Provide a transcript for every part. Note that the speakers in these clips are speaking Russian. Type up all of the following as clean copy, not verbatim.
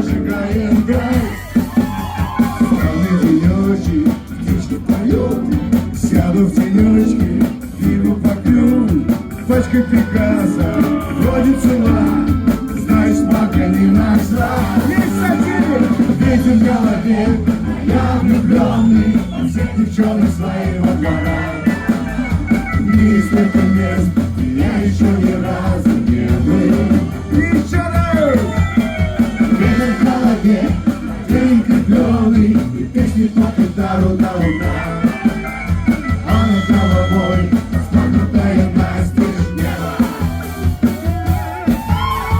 зажигаем драйв. Странный денечек, птички поют, сяду в тенечке, пиво попью. Пачка приказа, вроде цела, знаешь, пока не нашла. Ветер в голове, я влюбленный, всех девчонок своего двора. Не столько мест, я еще ни разу не был. Еще раз! Ветер в голове, день крепленый, и песни под гитару до утра. А над головой распахнутая настежь небо.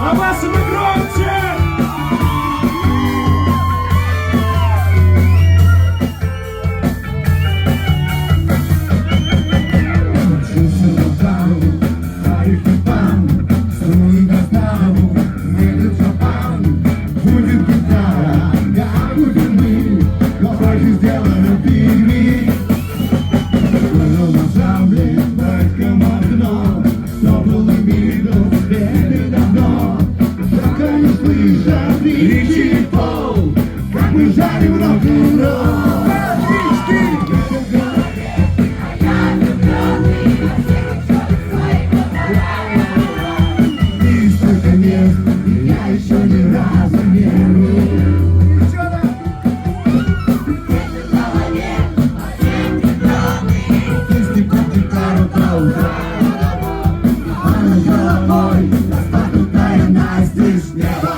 А вас и мы громче! Жарим рок-н-ролл. И столько мест, я еще ни разу не был. Песни под гитару до утра. А над головой распахнутая настежь небо.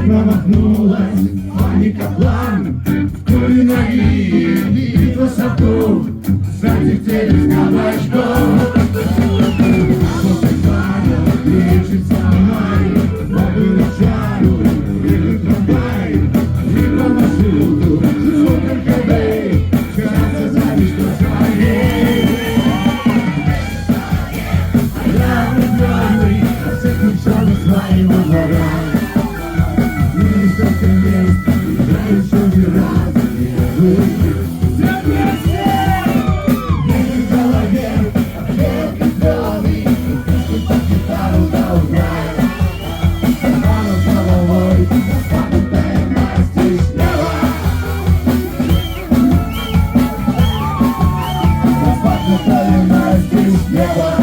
Промахнулась паника, план в кулинарии, битва сортов, затеклись кабачков. После бара лежит со мной, бабы на чару, едет трамвай, либо маршруту, супер КБ, кажется, зависть на своей. Я влюбленный, а всех девчонок своего двора. Столько мест, я еще ни разу не был. Все вместе! Ветер в голове, ответ кровный, песни под гитару до утра. А над головой распахнутая настежь небо. Распахнутая настежь небо.